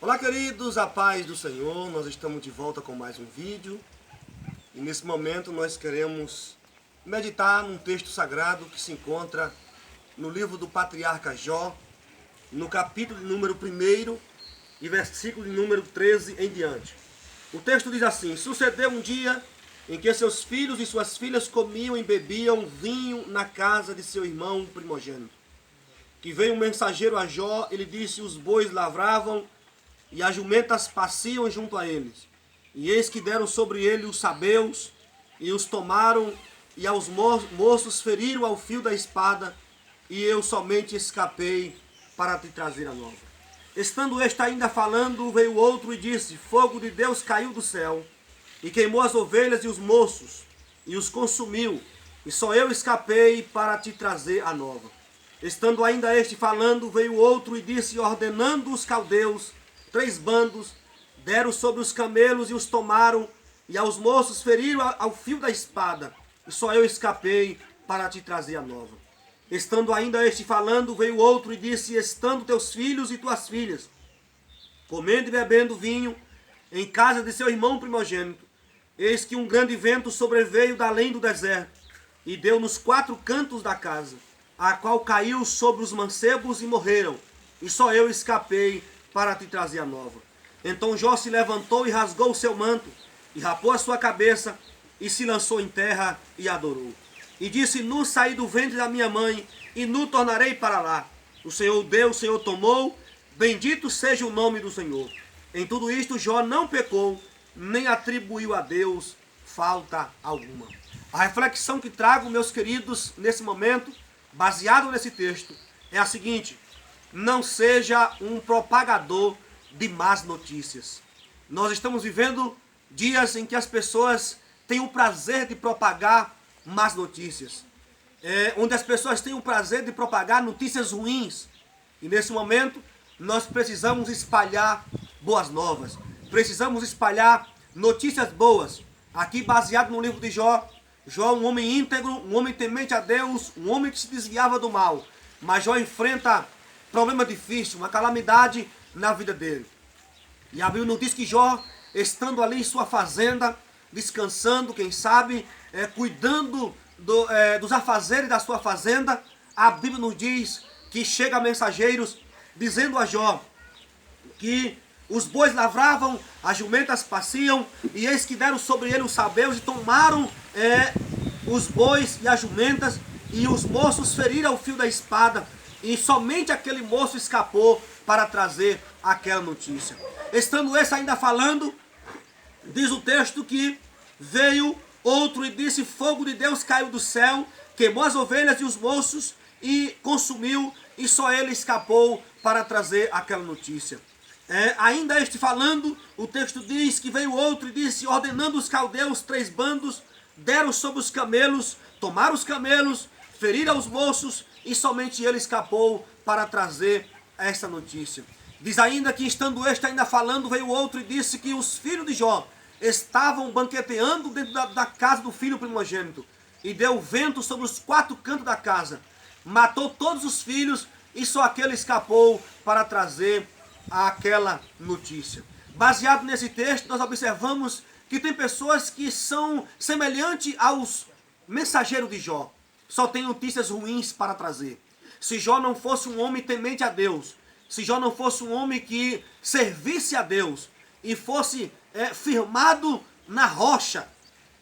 Olá, queridos, a paz do Senhor. Nós estamos de volta com mais um vídeo. E nesse momento nós queremos meditar num texto sagrado que se encontra no livro do patriarca Jó, no capítulo de número 1 e versículo de número 13 em diante. O texto diz assim: sucedeu um dia em que seus filhos e suas filhas comiam e bebiam vinho na casa de seu irmão primogênito. Que veio um mensageiro a Jó e lhe disse: os bois lavravam e as jumentas pasciam junto a eles. E eis que deram sobre ele os sabeus e os tomaram, e aos moços feriram ao fio da espada, e eu somente escapei para te trazer a nova. Estando este ainda falando, veio outro e disse: fogo de Deus caiu do céu e queimou as ovelhas e os moços e os consumiu, e só eu escapei para te trazer a nova. Estando ainda este falando, veio outro e disse, ordenando os caldeus, 3 bandos, deram sobre os camelos e os tomaram, e aos moços feriram ao fio da espada, e só eu escapei para te trazer a nova. Estando ainda este falando, veio outro e disse, estando teus filhos e tuas filhas, comendo e bebendo vinho, em casa de seu irmão primogênito, eis que um grande vento sobreveio da além do deserto, e deu nos 4 cantos da casa, a qual caiu sobre os mancebos e morreram, e só eu escapei para te trazer a nova. Então Jó se levantou e rasgou o seu manto, e rapou a sua cabeça, e se lançou em terra e adorou. E disse, nu saí do ventre da minha mãe, e nu tornarei para lá. O Senhor deu, o Senhor tomou, bendito seja o nome do Senhor. Em tudo isto Jó não pecou, nem atribuiu a Deus falta alguma. A reflexão que trago, meus queridos, nesse momento, baseado nesse texto, é a seguinte: não seja um propagador de más notícias. Nós estamos vivendo dias em que as pessoas têm o prazer de propagar más notícias, onde as pessoas têm o prazer de propagar notícias ruins. E nesse momento nós precisamos espalhar boas novas, precisamos espalhar notícias boas. Aqui baseado no livro de Jó, Jó, um homem íntegro, um homem temente a Deus, um homem que se desviava do mal. Mas Jó enfrenta problema difícil, uma calamidade na vida dele. E a Bíblia nos diz que Jó, estando ali em sua fazenda, descansando, quem sabe, cuidando dos afazeres da sua fazenda, a Bíblia nos diz que chega mensageiros dizendo a Jó que os bois lavravam, as jumentas pasciam, e eis que deram sobre ele os sabeus e tomaram os bois e as jumentas, e os moços feriram o fio da espada, e somente aquele moço escapou para trazer aquela notícia. Estando esse ainda falando, diz o texto que veio outro e disse, fogo de Deus caiu do céu, queimou as ovelhas e os moços e consumiu, e só ele escapou para trazer aquela notícia. Ainda este falando, o texto diz que veio outro e disse, ordenando os caldeus, 3 bandos, deram sobre os camelos, tomaram os camelos, feriram os moços, e somente ele escapou para trazer esta notícia. Diz ainda que estando este ainda falando, veio outro e disse que os filhos de Jó estavam banqueteando dentro da casa do filho primogênito, e deu vento sobre os 4 cantos da casa, matou todos os filhos, e só aquele escapou para trazer aquela notícia. Baseado nesse texto, nós observamos que tem pessoas que são semelhantes aos mensageiros de Jó, só tem notícias ruins para trazer. Se Jó não fosse um homem temente a Deus, se Jó não fosse um homem que servisse a Deus e fosse firmado na rocha,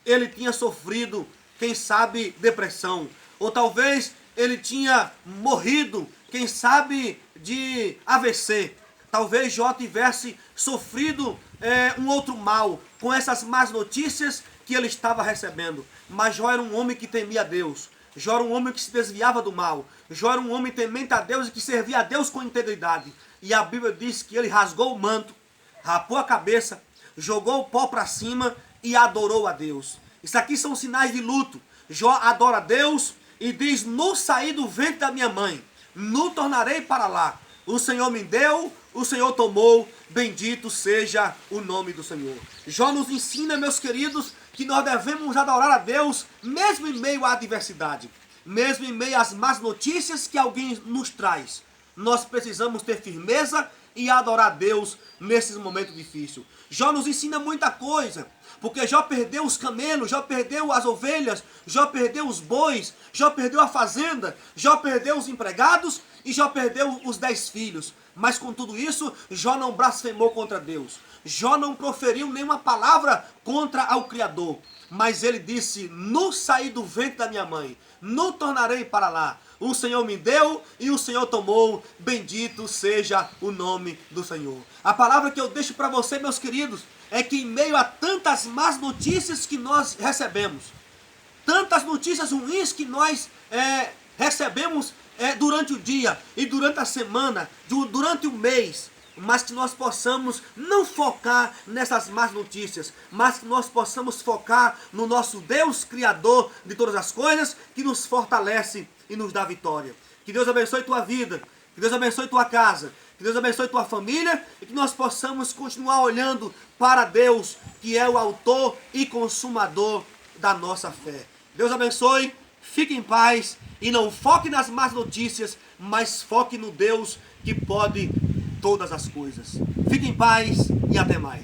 ele tinha sofrido, quem sabe, depressão, ou talvez ele tinha morrido, quem sabe, de AVC. Talvez Jó tivesse sofrido um outro mal com essas más notícias que ele estava recebendo. Mas Jó era um homem que temia a Deus. Jó era um homem que se desviava do mal. Jó era um homem temente a Deus e que servia a Deus com integridade. E a Bíblia diz que ele rasgou o manto, rapou a cabeça, jogou o pó para cima e adorou a Deus. Isso aqui são sinais de luto. Jó adora a Deus e diz, nu saí do ventre da minha mãe, nu tornarei para lá. O Senhor me deu, o Senhor tomou, bendito seja o nome do Senhor. Jó nos ensina, meus queridos, que nós devemos adorar a Deus mesmo em meio à adversidade, mesmo em meio às más notícias que alguém nos traz. Nós precisamos ter firmeza e adorar a Deus nesses momentos difíceis. Jó nos ensina muita coisa, porque Jó perdeu os camelos, Jó perdeu as ovelhas, Jó perdeu os bois, Jó perdeu a fazenda, Jó perdeu os empregados e Jó perdeu os 10 filhos. Mas com tudo isso, Jó não blasfemou contra Deus. Jó não proferiu nenhuma palavra contra ao Criador. Mas ele disse: no saí do ventre da minha mãe, não tornarei para lá. O Senhor me deu e o Senhor tomou. Bendito seja o nome do Senhor. A palavra que eu deixo para você, meus queridos, é que em meio a tantas más notícias que nós recebemos, tantas notícias ruins que nós recebemos durante o dia e durante a semana, durante o mês, mas que nós possamos não focar nessas más notícias, mas que nós possamos focar no nosso Deus Criador de todas as coisas, que nos fortalece e nos dá vitória. Que Deus abençoe tua vida, que Deus abençoe tua casa, que Deus abençoe tua família e que nós possamos continuar olhando para Deus, que é o autor e consumador da nossa fé. Deus abençoe, fique em paz e não foque nas más notícias, mas foque no Deus que pode todas as coisas. Fique em paz e até mais.